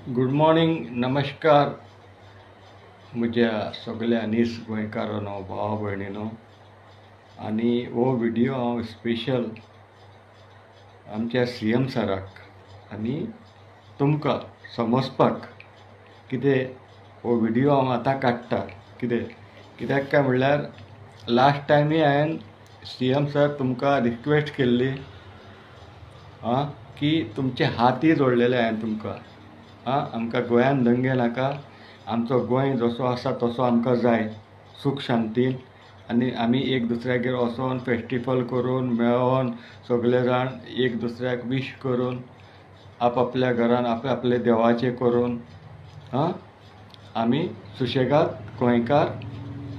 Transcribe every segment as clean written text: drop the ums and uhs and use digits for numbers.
Good morning नमस्कार म्हज्या सगळ्या अनीस गोंयकारांनो भावा भयणींनो आनी हो व्हिडिओ हांव स्पेशल आमच्या सीएम सराक आनी तुमकां समजपाक कितें हो व्हिडिओ हांव आतां काडटा कित्याक काय म्हणल्यार लास्ट टायमी हांवें सीएम सर तुमकां रिक्वेस्ट केल्ली की तुमचे हाती जोडलेले हांवें तुमकां आमकां गोंयान दंगे नाका। आमचो गोंय जसो आसा तसो आमकां जाय सूख शांतीन आनी आमी एक दुसऱ्यागेर वचोन फेस्टिवल करून मेळोन सगळे जाण एक दुसऱ्याक विश करून आपल्या घरान आपले देवाचे करून आमी सुशेगाद गोंयकार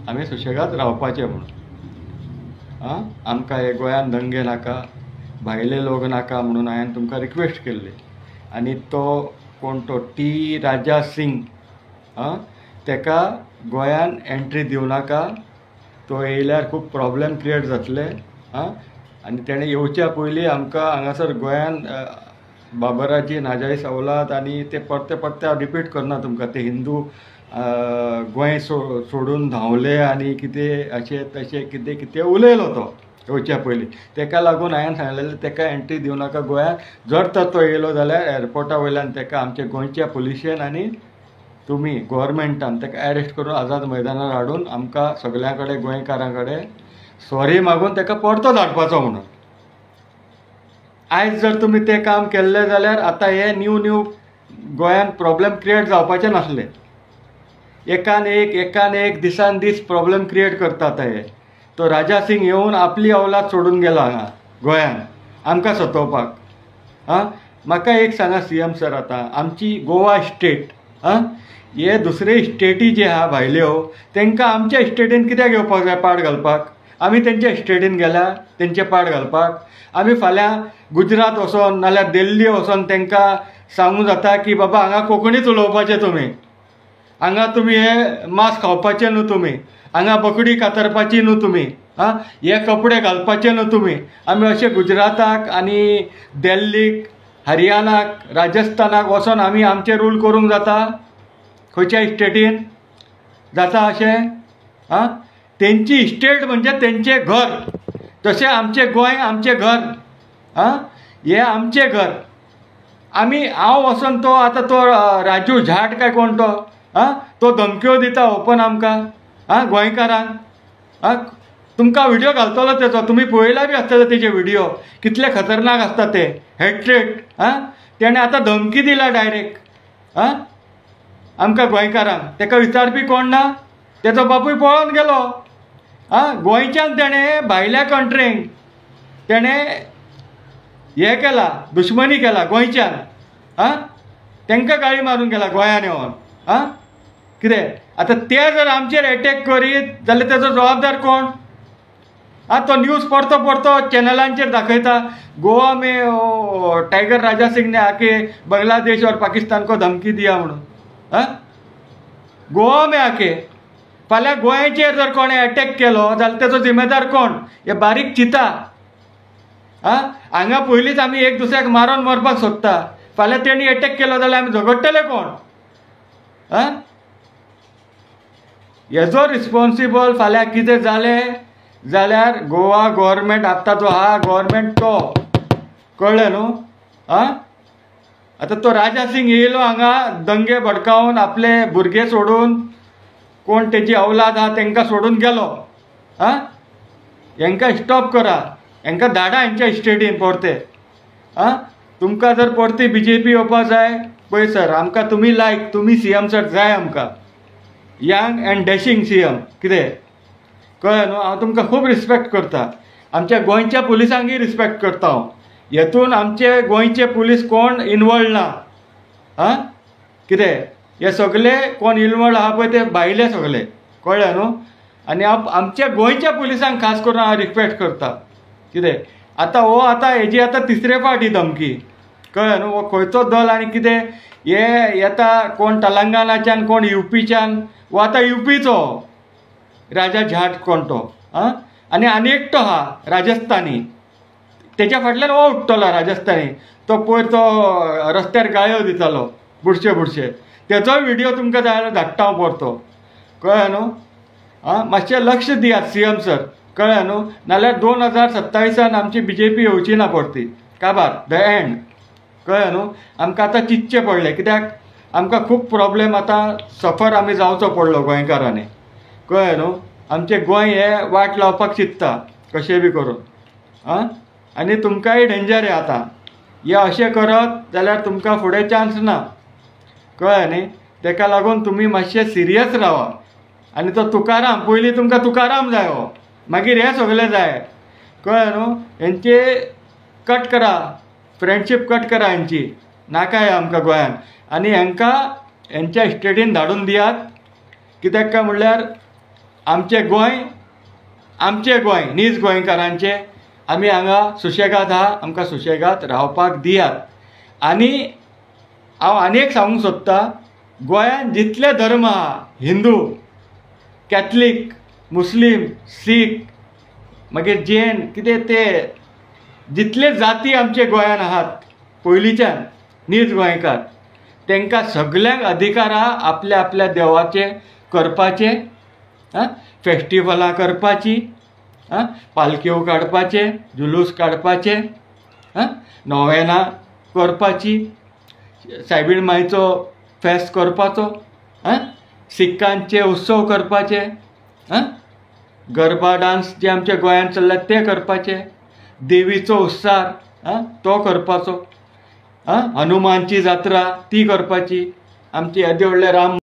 आमी सुशेगाद रावपाचे म्हणून आमकां हे गोंयान दंगे नाका भायले लोक नाका म्हणून हांवें तुमकां रिक्वेस्ट केल्ली। आनी तो कोण तो टी राजा सिंग तेका गोंयान एंट्री दिवं नाका। तो येयल्यार खूब प्रॉब्लेम क्रिएट जातले आनी तेणें येवच्या पयलीं आमकां हांगासर गोंयान बाबराची नाजायज औलाद आनी ते परते हांव रिपीट करना तुमकां ते हिंदू गोंय सोडून धांवले आनी कितें अशें तशें कितें कितें उलयलो तो येवच्या पयलीं। तेका लागून हांवें सांगलेलें तेका एंट्री दिवं नाका गोंयान। जर तर तो येयलो जाल्यार एअरपोर्टा वयल्यान तेका आमच्या गोंयच्या पुलिशेन आनी तुमी गोवोरमेंटान तेका अरेस्ट करून आझाद मैदानार हाडून आमकां सगळ्यां कडेन गोंयकारां कडेन सॉरी मागून तेका परतो धाडपाचो म्हणून। आयज जर तुमी तें काम केल्लें जाल्यार आतां हे न्यू गोंयान प्रॉब्लेम क्रिएट जावपाचें नासलें। एकान एक दिसान दीस प्रॉब्लेम क्रिएट करता आतां हे। तो राजा सिंग येवन आपली औलाद सोडून गेला हांगा गोंयान आमकां सतोवपाक। म्हाका एक सांगा सीएम सर आतां आमची गोवा स्टेट हे दुसरे स्टेटी जे आहा भायल्यो तांकां आमच्या स्टेटीन कित्याक येवपाक जाय पाड घालपाक? आमी तेंच्या स्टेटीन गेल्या तेंचे पाड घालपाक? आमी फाल्यां गुजरात वचोन नाल्यार दिल्ली वचोन तांकां सांगूं जाता की बाबा हांगा कोंकणीच उलोवपाचें तुमी, हांगा तुमी हे मांस खावपाचें न्हू तुमी, हांगा बकडी कातरपाची न्हू तुमी, हे कपडे घालपाचे न्हू तुमी। आमी अशे गुजराताक आनी दिल्लीक हरियाणाक राजस्थानाक वचोन आमी आमचे रूल करूंक जाता? खंयच्या स्टेटीन जाता अशें? तेंची स्टेट म्हणजे तेंचें घर, जशें आमचें गोंय आमचें घर हे आमचें घर। आमी हांव वचोन तो आतां तो राजू झाट काय कोण तो धमक्यो दिता ओपन आमकां गोंयकारांक। तुमकां व्हिडिओ घालतलो तेजो, तुमी पळयला बी आसतले तेजे व्हिडिओ कितले खतरनाक आसता ते हेट्रेट। तेणें आतां धमकी दिला डायरेक्ट आमकां गोंयकारांक। तेका विचारपी कोण ना, तेजो बापूय पळोवन गेलो। गोंयच्यान तेणें भायल्या कंट्रींक तेणें हें केला, दुश्मनी केला गोंयच्यान। तेंकां गाळी मारून गेला गोंयान येवन। कितें आतां ते जर आमचेर एटॅक करीत जाल्यार तेजो जबाबदार कोण? तो न्यूज परतो चॅनलांचेर दाखयता गोवा में टाइगर राजा सिंह ने आके बांग्लादेश और पाकिस्तान को धमकी दिया म्हणून। गोवा में आके फाल्यां गोंयचेर जर कोणें अटॅक केलो जाल्यार तेजो जिम्मेदार कोण? हे बारीक चिता हांगा पयलींच आमी एक दुसऱ्याक मारून मरपाक सोदता, फाल्यां तेणी अटॅक केलो जाल्यार आमी झगडटले कोण? हेजो रिस्पॉन्सिबल फाल्यां कितें जालें जाल्यार गोवा गव्हर्मेंट आतां जो आहा गव्हर्मेंट तो कळ्ळें न्हू। आतां तो राजा सिंग येयलो हांगा दंगे भडकावन आपले भुरगे सोडून कोण तेजी औलाद आहा तांकां सोडून गेलो। हांकां स्टॉप करा, हांकां धाडा हांच्या स्टेटीन परते। तुमकां जर परती BJP येवपाक जाय पळय सर आमकां तुमी लायक तुमी सीएम सर जाय आमकां यंग एंड डॅशिंग सीएम। कितें कळ्ळें न्हू, हांव तुमकां खूब रिस्पेक्ट करता, आमच्या गोंयच्या पुलिसांकय रिस्पेक्ट करता हांव। हेतून आमचे गोंयचे पुलीस कोण इनवॉल्ड ना। कितें हे सगळे कोण इनवॉल्ड आहा पळय ते भायले सगळे, कळ्ळें न्हू। आनी हांव आमच्या गोंयच्या पुलिसांक खास करून हांव रिस्पेक्ट करता। कितें आतां हेजी आतां तिसरे फावट ही धमकी, कळ्ळें न्हू। हो खंयचो दल आनी कितें हे येता कोण तेलंगानाच्यान कोण UPच्यान, वो आतां UPचो राजा झाट कोण तो आनी एकटो आहा राजस्थानी, तेच्या फाटल्यान हो उठ्ठलो राजस्थानी तो पयर तो रस्त्यार गाळयो दितालो बुरशे बुरशे तेचोय व्हिडिओ तुमकां जाय जाल्यार धाडटा हांव परतो, कळ्ळें न्हू? आं, मातशें लक्ष दियात सीएम सर, कळ्ळें न्हू? नाल्यार 2027 आमची BJP येवची ना परती काबार, द एंड, कळ्ळें न्हू? आमकां आतां चिंतचें पडलें, कित्याक आमकां खूब प्रॉब्लेम आतां सफर आमी जावचो पडलो गोंयकारांनी, कळ्ळें न्हू? आमचें गोंय हें वाट लावपाक चिंतता कशें बी करून, आं, आनी तुमकांय डेंजर आहे आतां, हे अशें करत जाल्यार तुमकां फुडें चान्स ना, कळ्ळें न्ही? तेका लागून तुमी मातशें सिरियस रावा. आनी तो तुकाराम, पयलीं तुमकां तुकाराम जायो, मागीर हे सगळें जाय, कळ्ळें न्हू? हेंचे कट करा, फ्रेंडशीप कट करा हेंची, नाकाय आमकां गोंयान. आनी हेंकां हेंच्या स्टेटीन धाडून दियात, कित्याक काय म्हणल्यार आमचें गोंय नीज गोंयकारांचें, आमी हांगा सुशेगाद आहा, आमकां सुशेगाद रावपाक दियात. आनी हांव आनी एक सांगूंक सोदतां, गोंयान जितले धर्म आहा, हिंदू, कॅथलीक, मुस्लीम, सीख, मागीर जैन, कितें ते जितले जाती आमचे गोंयान आहात पयलींच्यान नीज गोंयकार, तांकां सगळ्यांक अधिकार आहा आपल्या आपल्या देवाचें करपाचें, फेस्टिवलां करपाची, पालख्यो काडपाचे, जुलूस काडपाचे, नोवेनां करपाची, सायबीण मायचो फेस्त करपाचो, सिखांचे उत्सव करपाचे, गरबा डान्स जे आमच्या गोंयांत चल्ल्यात ते करपाचे, देवीचो उत्सार तो करपाचो, हनुमानची जात्रा ती करपाची, आमची येदे व्हडले राम